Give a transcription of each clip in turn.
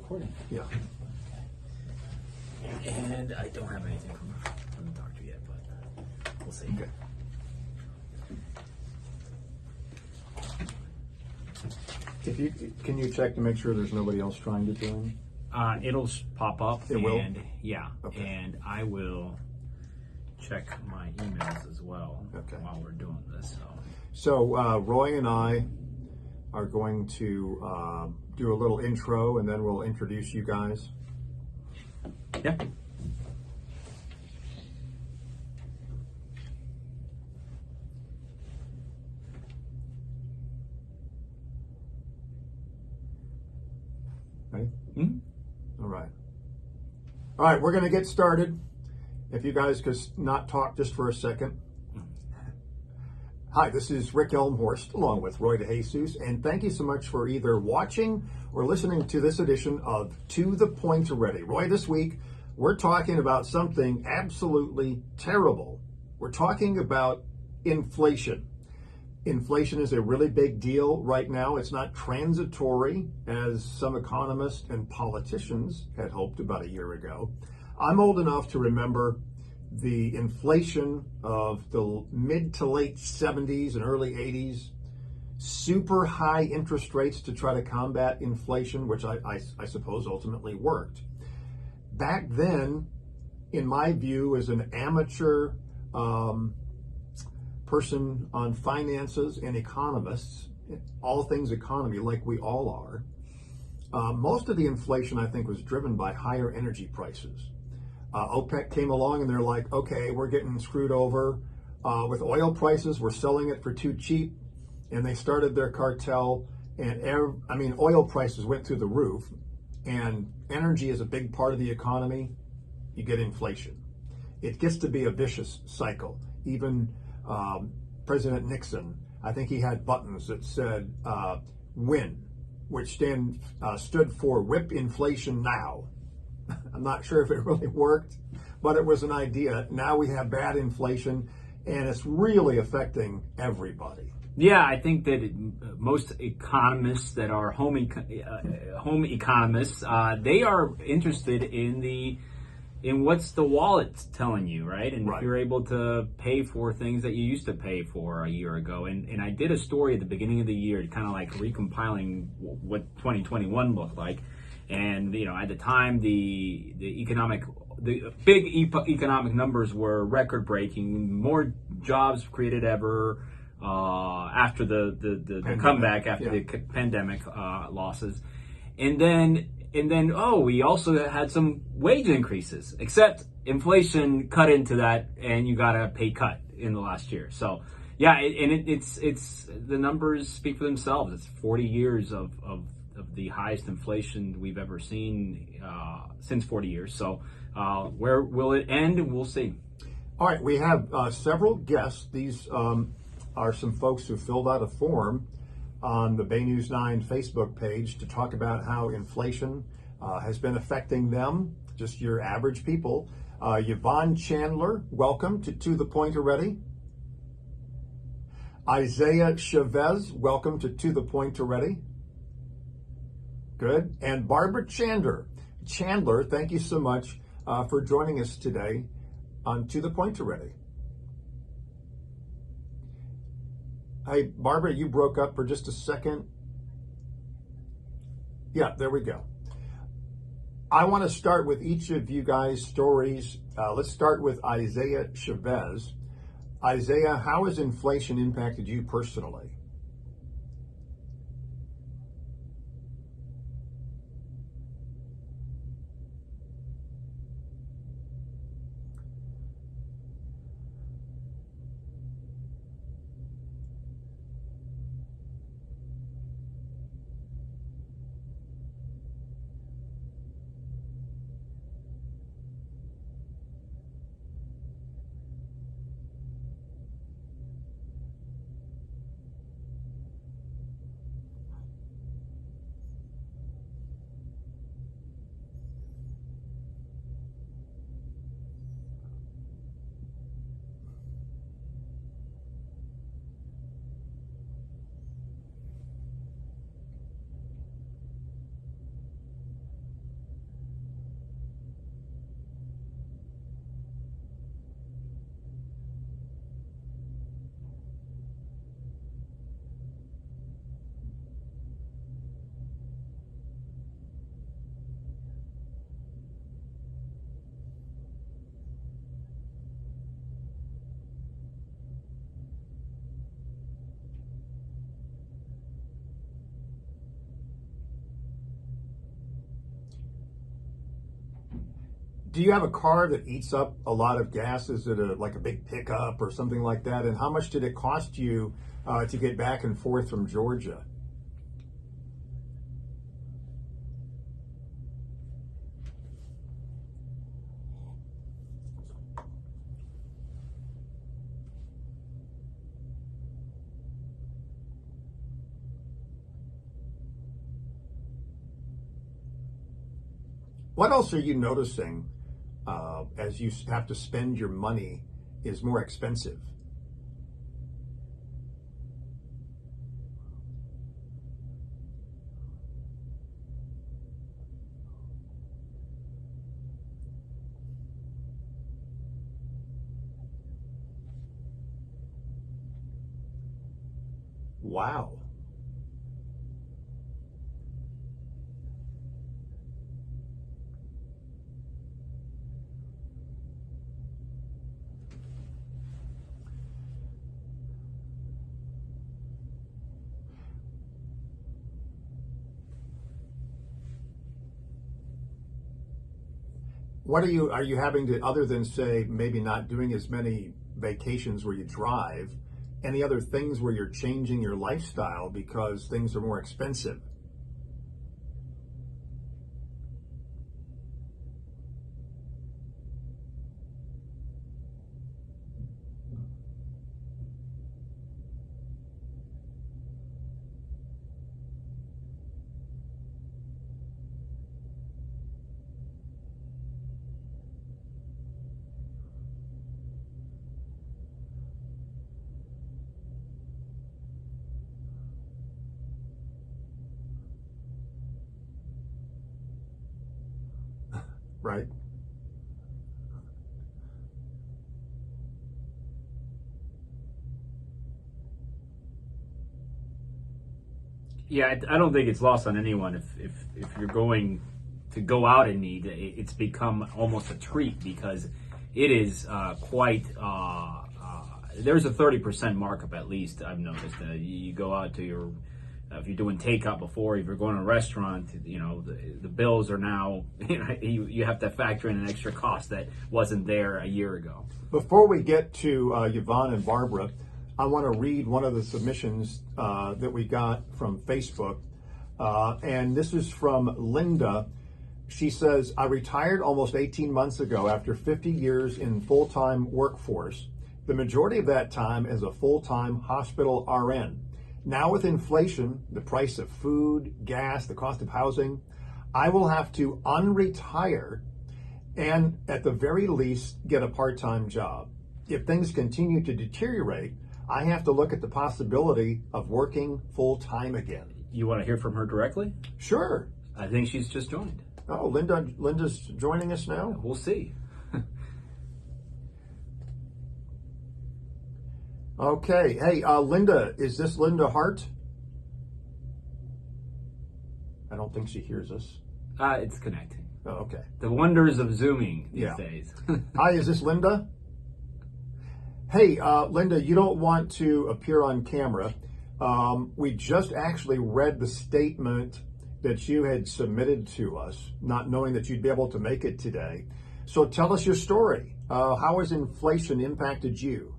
recording. Yeah. And I don't have anything from the doctor yet, but we'll see. Okay. Can you check to make sure there's nobody else trying to join? It'll pop up. It will? Yeah. Okay. And I will check my emails as well while we're doing this. So Roy and I are going to do a little intro, and then we'll introduce you guys. Yeah. Ready? Mm-hmm. All right. All right, we're going to get started. If you guys could not talk just for a second. Hi, this is Rick Elmhorst along with Roy DeJesus, and thank you so much for either watching or listening to this edition of To the Point Already. Roy, this week we're talking about something absolutely terrible. We're talking about inflation. Inflation is a really big deal right now. It's not transitory, as some economists and politicians had hoped about a year ago. I'm old enough to remember the inflation of the mid to late 70s and early 80s, super high interest rates to try to combat inflation, which I suppose ultimately worked. Back then, in my view, as an amateur person on finances and economists, all things economy, like we all are, most of the inflation, I think, was driven by higher energy prices. OPEC came along and they're like, okay, we're getting screwed over with oil prices. We're selling it for too cheap. And they started their cartel, and oil prices went through the roof, and energy is a big part of the economy. You get inflation. It gets to be a vicious cycle. Even President Nixon, I think he had buttons that said WIN, which stood for whip inflation now. I'm not sure if it really worked, but it was an idea. Now we have bad inflation, and it's really affecting everybody. Yeah, I think that most economists that are home economists, they are interested in what's the wallet telling you, right? And Right. if you're able to pay for things that you used to pay for a year ago. And I did a story at the beginning of the year, kind of like recompiling what 2021 looked like. And, at the time, the big economic numbers were record breaking, more jobs created ever, after the comeback after the pandemic losses. And then, we also had some wage increases, except inflation cut into that, and you got a pay cut in the last year. So, yeah, it's the numbers speak for themselves. It's 40 years of the highest inflation we've ever seen since 40 years. So, where will it end? We'll see. All right, we have several guests. These are some folks who filled out a form on the Bay News 9 Facebook page to talk about how inflation has been affecting them, just your average people. Yvonne Chandler, welcome to the Point Already. Isaiah Chavez, welcome to the Point Already. Good. And Barbara Chandler, thank you so much for joining us today on To the Point Already. Hey, Barbara, you broke up for just a second. Yeah, there we go. I want to start with each of you guys' stories. Let's start with Isaiah Chavez. Isaiah, how has inflation impacted you personally? Do you have a car that eats up a lot of gas? Is it like a big pickup or something like that? And how much did it cost you to get back and forth from Georgia? What else are you noticing as you have to spend your money is more expensive? Wow. What are you having to, other than say maybe not doing as many vacations where you drive, any other things where you're changing your lifestyle because things are more expensive? Right? Yeah, I don't think it's lost on anyone if you're going to go out in need. It's become almost a treat because it is quite. There's a 30% markup at least. I've noticed. You go out to your if you're doing takeout before, if you're going to a restaurant, the bills are now you have to factor in an extra cost that wasn't there a year ago. Before we get to Yvonne and Barbara, I want to read one of the submissions that we got from Facebook. And this is from Linda. She says, I retired almost 18 months ago after 50 years in full-time workforce, the majority of that time as a full-time hospital RN. Now with inflation, the price of food, gas, the cost of housing, I will have to unretire and at the very least get a part-time job. If things continue to deteriorate, I have to look at the possibility of working full-time again. You want to hear from her directly? Sure. I think she's just joined. Oh, Linda's joining us now? We'll see. Okay. Hey, Linda, is this Linda Hart? I don't think she hears us. It's connecting. Oh, okay. The wonders of Zooming these Yeah. days. Hi, is this Linda? Hey, Linda, you don't want to appear on camera. We just actually read the statement that you had submitted to us, not knowing that you'd be able to make it today. So tell us your story. How has inflation impacted you?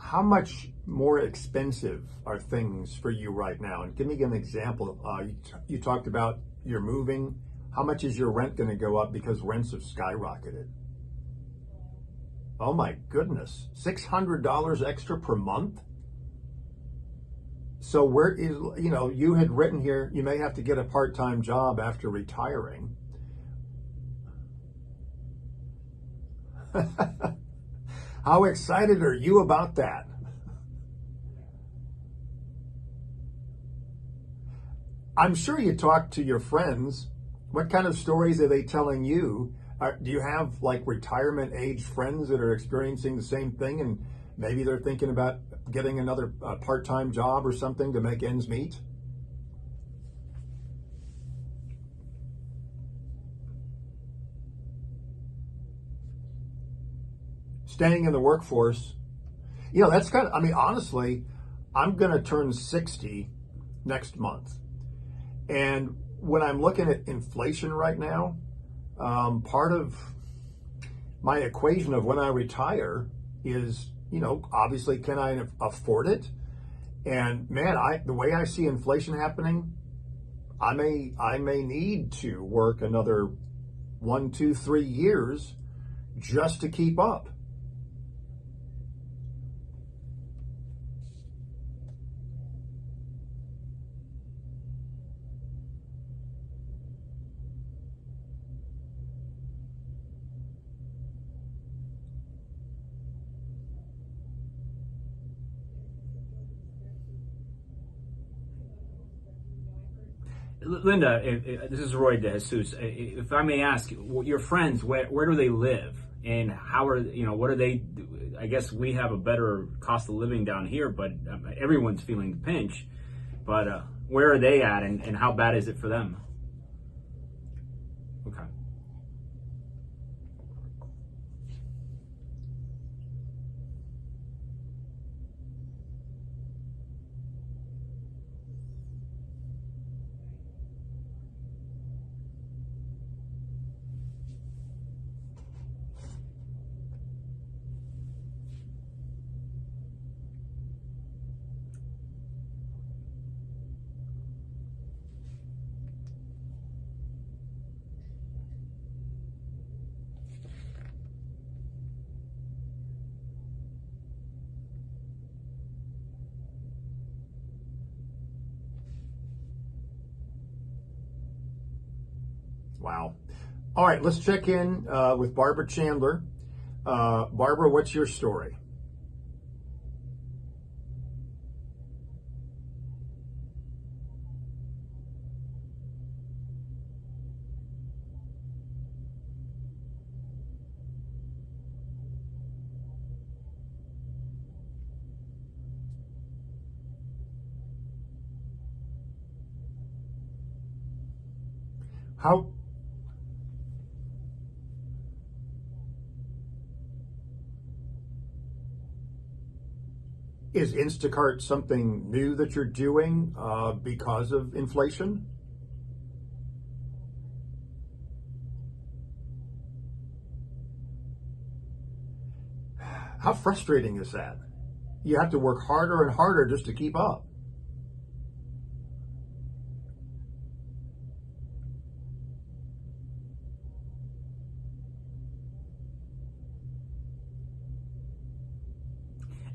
How much more expensive are things for you right now? And give me an example. You talked about you're moving. How much is your rent going to go up because rents have skyrocketed? Oh my goodness, $600 extra per month? So where is, you had written here, you may have to get a part-time job after retiring. How excited are you about that? I'm sure you talk to your friends. What kind of stories are they telling you Do you have like retirement age friends that are experiencing the same thing, and maybe they're thinking about getting another part-time job or something to make ends meet? Staying in the workforce, that's kind of, I mean, honestly, I'm going to turn 60 next month. And when I'm looking at inflation right now, part of my equation of when I retire is, obviously, can I afford it? And man, the way I see inflation happening, I may need to work another 1, 2, 3 years just to keep up. Linda, this is Roy De Jesus. If I may ask, your friends, where do they live, and how are what are they? I guess we have a better cost of living down here, but everyone's feeling the pinch. But where are they at, and how bad is it for them? Okay. Wow. All right, let's check in with Barbara Chandler. Barbara, what's your story? How is Instacart something new that you're doing because of inflation? How frustrating is that? You have to work harder and harder just to keep up.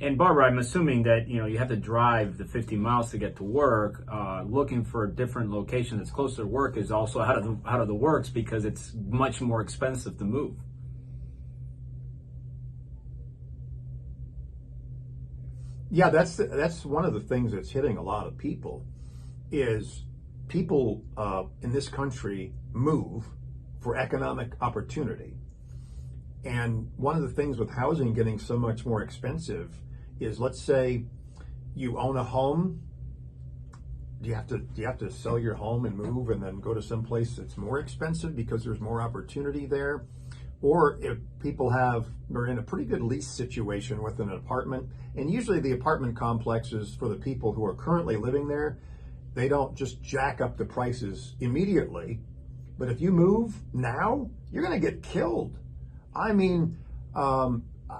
And Barbara, I'm assuming that you have to drive the 50 miles to get to work. Looking for a different location that's closer to work is also out of the works because it's much more expensive to move. Yeah, that's one of the things that's hitting a lot of people is people in this country move for economic opportunity. And one of the things with housing getting so much more expensive is, let's say you own a home. Do you have to sell your home and move and then go to some place that's more expensive because there's more opportunity there? Or if people are in a pretty good lease situation with an apartment, and usually the apartment complexes for the people who are currently living there, they don't just jack up the prices immediately. But if you move now, you're going to get killed. I mean,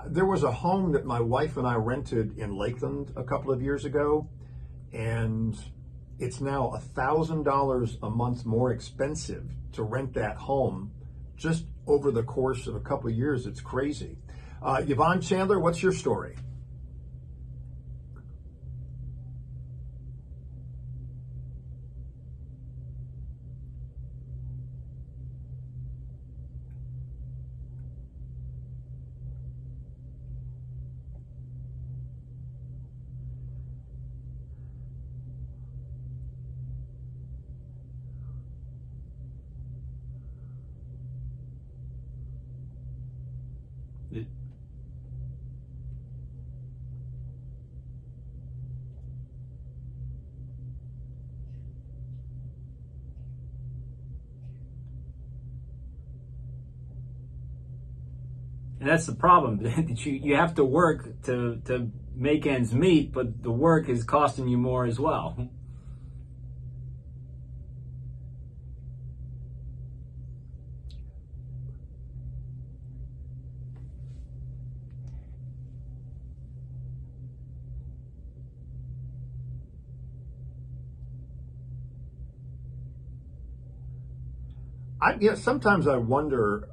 there was a home that my wife and I rented in Lakeland a couple of years ago, and it's now $1,000 a month more expensive to rent that home just over the course of a couple of years. It's crazy. Yvonne Chandler, what's your story? And that's the problem. That you have to work to make ends meet, but the work is costing you more as well. Sometimes I wonder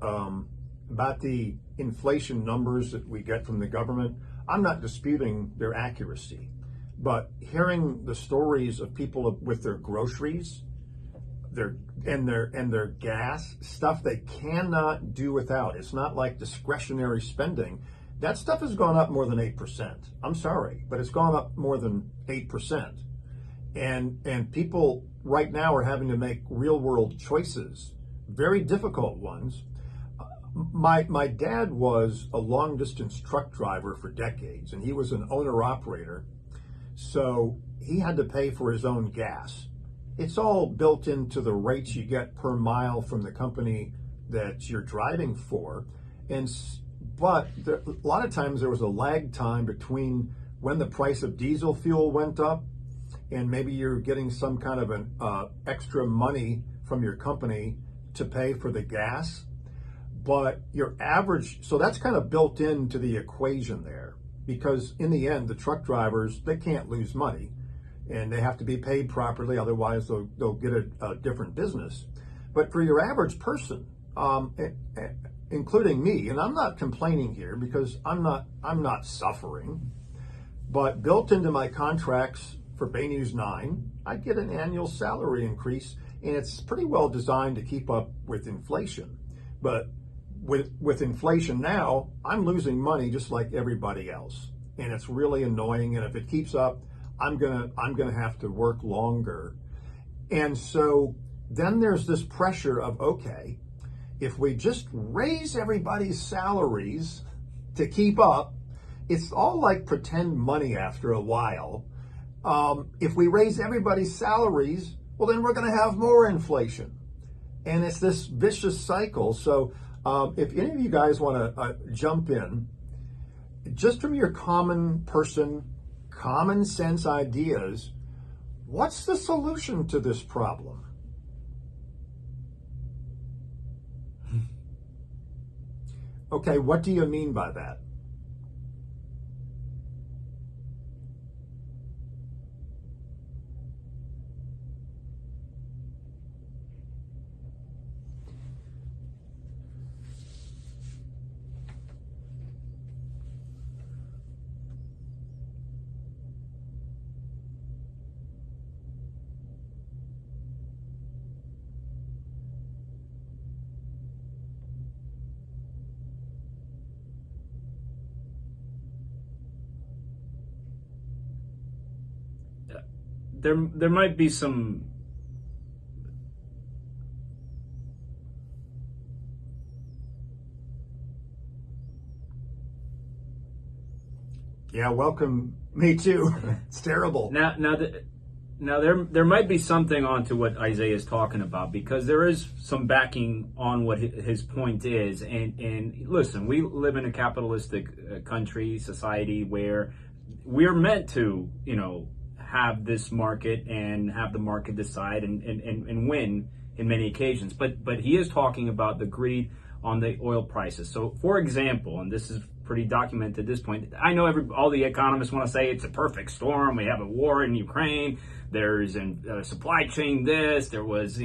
about the inflation numbers that we get from the government. I'm not disputing their accuracy, but hearing the stories of people with their groceries, their gas, stuff they cannot do without. It's not like discretionary spending. That stuff has gone up more than 8%. I'm sorry, but it's gone up more than 8%. And people right now are having to make real world choices, very difficult ones. My dad was a long distance truck driver for decades, and he was an owner operator. So he had to pay for his own gas. It's all built into the rates you get per mile from the company that you're driving for. But a lot of times there was a lag time between when the price of diesel fuel went up and maybe you're getting some kind of an extra money from your company to pay for the gas. But your average, so that's kind of built into the equation there, because in the end, the truck drivers, they can't lose money and they have to be paid properly. Otherwise they'll get a different business. But for your average person, including me, and I'm not complaining here because I'm not suffering, but built into my contracts for Bay News 9, I get an annual salary increase, and it's pretty well designed to keep up with inflation. But with inflation now, I'm losing money just like everybody else, and it's really annoying. And if it keeps up, I'm gonna have to work longer. And so then there's this pressure of, okay, if we just raise everybody's salaries to keep up, it's all like pretend money after a while. If we raise everybody's salaries, well, then we're going to have more inflation. And it's this vicious cycle. So if any of you guys want to jump in, just from your common sense ideas, what's the solution to this problem? Okay, what do you mean by that? There might be some. Yeah, welcome. Me too. It's terrible. Now there might be something onto what Isaiah is talking about, because there is some backing on what his point is. And listen, we live in a capitalistic country, society, where we're meant to, have this market and have the market decide and win in many occasions. But he is talking about the greed on the oil prices. So, for example, and this is pretty documented at this point, I know all the economists want to say it's a perfect storm. We have a war in Ukraine. There's a supply chain this. There was,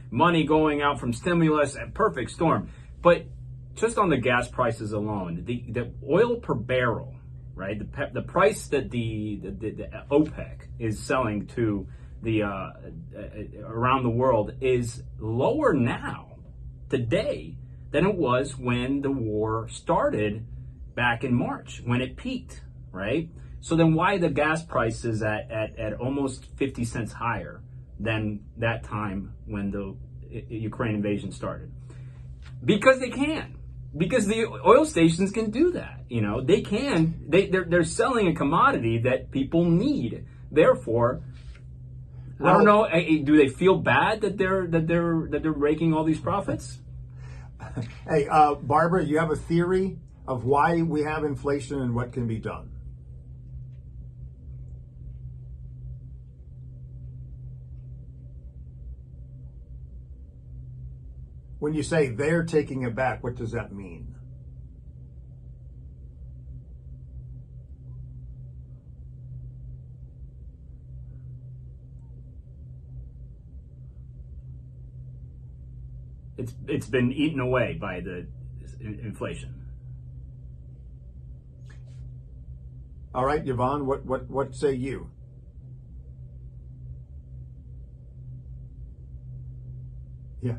money going out from stimulus. A perfect storm. But just on the gas prices alone, the oil per barrel, right? The price that the OPEC is selling to the around the world is lower now today than it was when the war started back in March, when it peaked, right? So then why the gas prices at almost 50 cents higher than that time when the Ukraine invasion started? Because they can. because the oil stations can do that. You know, they can. They're selling a commodity that people need. Therefore, I don't know. Do they feel bad that they're raking all these profits? Hey, Barbara, you have a theory of why we have inflation and what can be done? When you say they're taking it back, what does that mean? It's been eaten away by the inflation. All right, Yvonne, what say you? Yeah.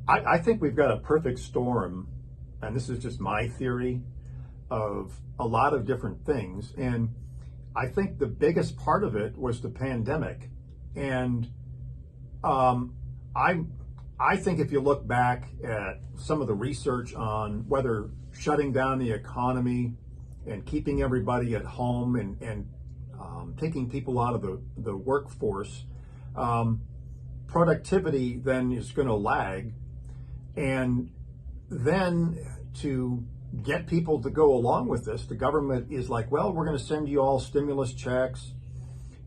I think we've got a perfect storm, and this is just my theory, of a lot of different things. And I think the biggest part of it was the pandemic. And I think if you look back at some of the research on whether shutting down the economy and keeping everybody at home and taking people out of the workforce, productivity then is going to lag. And then to get people to go along with this, the government is like, well, we're going to send you all stimulus checks,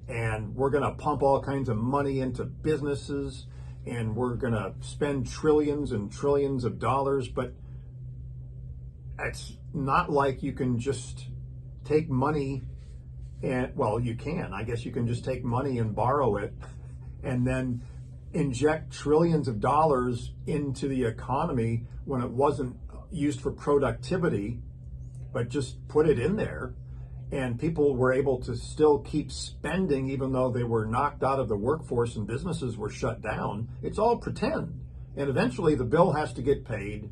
and we're going to pump all kinds of money into businesses, and we're going to spend trillions and trillions of dollars. But it's not like you can just take money and, well, you can. I guess you can just take money and borrow it and then inject trillions of dollars into the economy when it wasn't used for productivity, but just put it in there, and people were able to still keep spending even though they were knocked out of the workforce and businesses were shut down. It's all pretend, and eventually the bill has to get paid.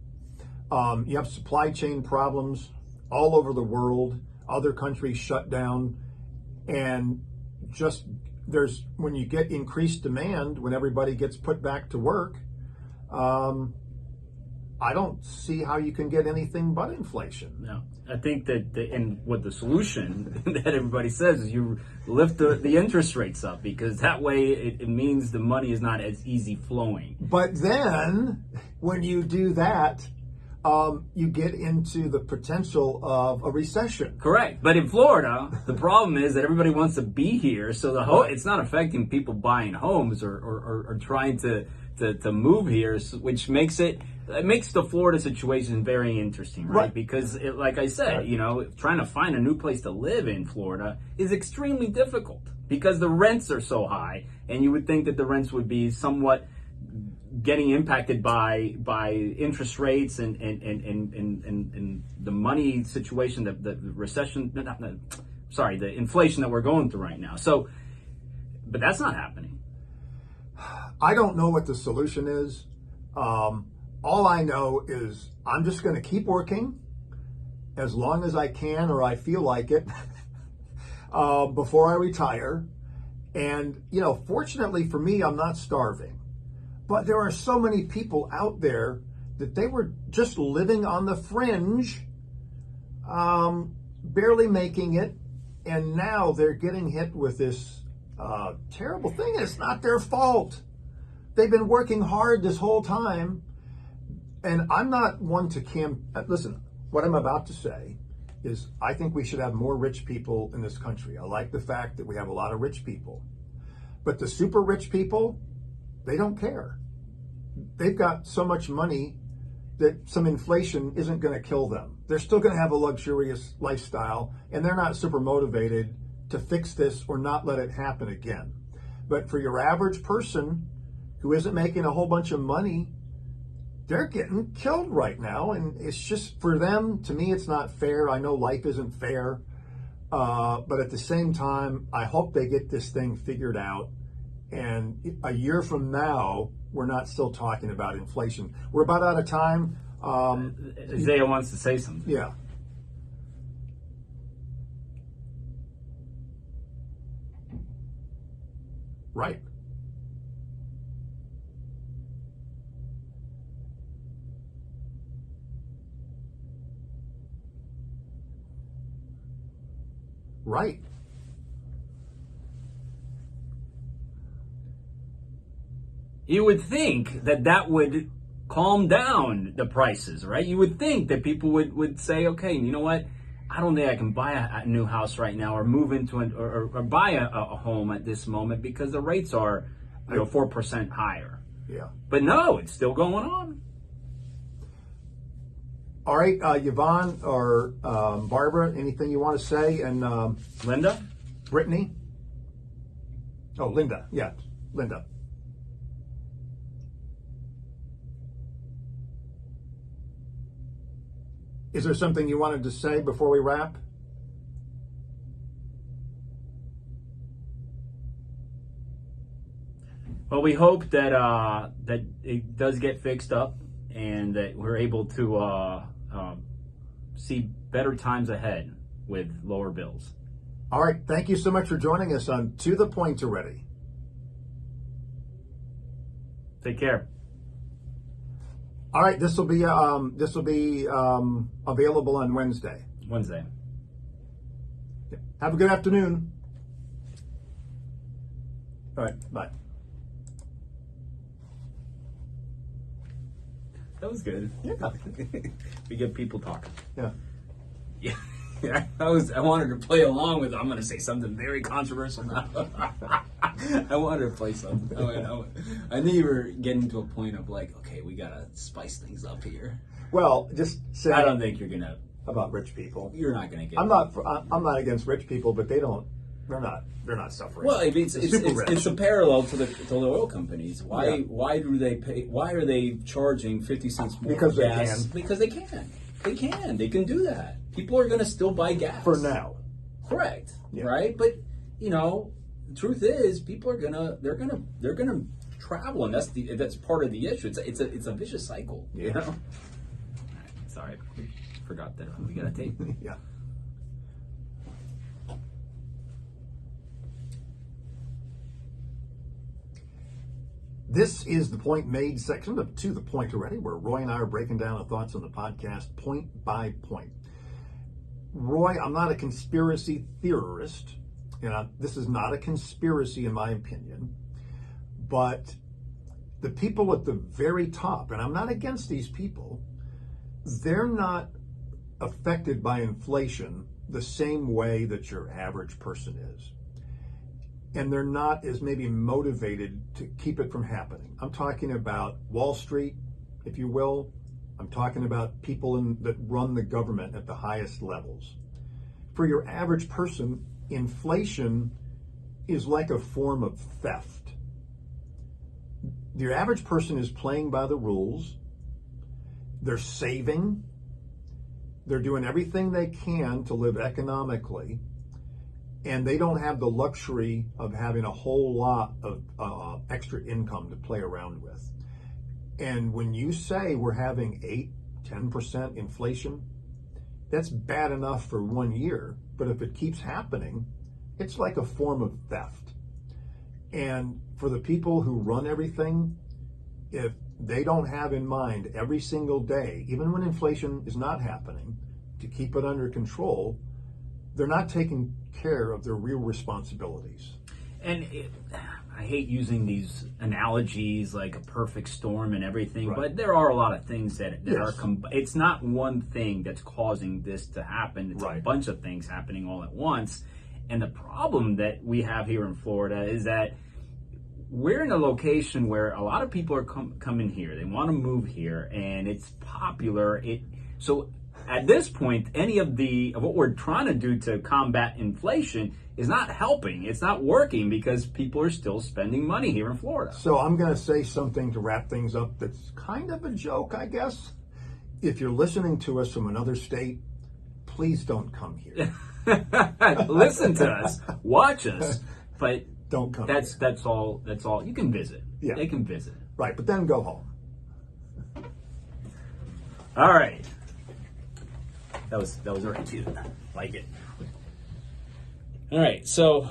You have supply chain problems all over the world, other countries shut down, and just when you get increased demand, when everybody gets put back to work, I don't see how you can get anything but inflation. No, I think that and what the solution that everybody says is you lift the interest rates up, because that way it means the money is not as easy flowing. But then when you do that, you get into the potential of a recession. Correct. But in Florida, the problem is that everybody wants to be here, so it's not affecting people buying homes or trying to move here, which makes the Florida situation very interesting, right? Because like I said, trying to find a new place to live in Florida is extremely difficult because the rents are so high, and you would think that the rents would be somewhat getting impacted by interest rates and the money situation, the recession, the inflation that we're going through right now. So, but that's not happening. I don't know what the solution is. All I know is I'm just going to keep working as long as I can, or I feel like it, before I retire. And, fortunately for me, I'm not starving. But there are so many people out there that they were just living on the fringe, barely making it, and now they're getting hit with this terrible thing. It's not their fault. They've been working hard this whole time. And I'm not one to listen, what I'm about to say is I think we should have more rich people in this country. I like the fact that we have a lot of rich people. But the super rich people, they don't care. They've got so much money that some inflation isn't going to kill them. They're still going to have a luxurious lifestyle, and they're not super motivated to fix this or not let it happen again. But for your average person who isn't making a whole bunch of money, they're getting killed right now. And it's just, for them, to me, it's not fair. I know life isn't fair. But at the same time, I hope they get this thing figured out And a year from now, we're not still talking about inflation. We're about out of time. Isaiah wants to say something. Yeah. Right. Right. You would think that that would calm down the prices, right? You would think that people would say, okay, you know what? I don't think I can buy a new house right now or move into or buy a home at this moment because the rates are 4% higher. Yeah. But no, it's still going on. All right, Yvonne or Barbara, anything you want to say? And Linda? Brittany? Oh, Linda. Yeah, Linda. Is there something you wanted to say before we wrap? Well, we hope that that it does get fixed up and that we're able to see better times ahead with lower bills. All right, thank you so much for joining us on To the Point Already. Take care. All right, this will be available on Wednesday. Wednesday. Have a good afternoon. All right, bye. That was good. Yeah. We get people talking. Yeah. Yeah. I wanted to play along with. I'm going to say something very controversial now. I wanted to play something. I knew you were getting to a point of like, okay, we got to spice things up here. Well, just say I don't think you're gonna about rich people. You're not gonna get. I'm not against rich people, but they're not suffering. Well, it's a parallel to the oil companies. Why do they pay? Why are they charging 50 cents more? Because for they gas? can. Because they can. They can do that. People are gonna still buy gas for now. Correct. Yeah. Right. But the truth is, people are they're gonna travel, and that's part of the issue. It's a vicious cycle. Yeah. You know? Sorry, forgot that we got a tape. Yeah. This is the Point Made section of To the Point Already, where Roy and I are breaking down our thoughts on the podcast point by point. Roy, I'm not a conspiracy theorist, and this is not a conspiracy in my opinion, but the people at the very top, and I'm not against these people, they're not affected by inflation the same way that your average person is. And they're not as maybe motivated to keep it from happening. I'm talking about Wall Street, if you will. I'm talking about people that run the government at the highest levels. For your average person, inflation is like a form of theft. Your average person is playing by the rules. They're saving. They're doing everything they can to live economically. And they don't have the luxury of having a whole lot of extra income to play around with. And when you say we're having 8-10% inflation, that's bad enough for 1 year. But if it keeps happening, it's like a form of theft. And for the people who run everything, if they don't have in mind every single day, even when inflation is not happening, to keep it under control, they're not taking care of their real responsibilities. And I hate using these analogies like a perfect storm and everything, right. But there are a lot of things that yes. are, it's not one thing that's causing this to happen. It's right. a bunch of things happening all at once. And the problem that we have here in Florida is that we're in a location where a lot of people are coming here. They want to move here, and it's popular. So at this point, any of what we're trying to do to combat inflation is not helping. It's not working because people are still spending money here in Florida. So I'm going to say something to wrap things up that's kind of a joke, I guess. If you're listening to us from another state, please don't come here. Listen to us, watch us, but don't come. That's here. that's all. That's all. You can visit. Yeah. They can visit. Right, but then go home. All right. That was already cute. Like it. All right. So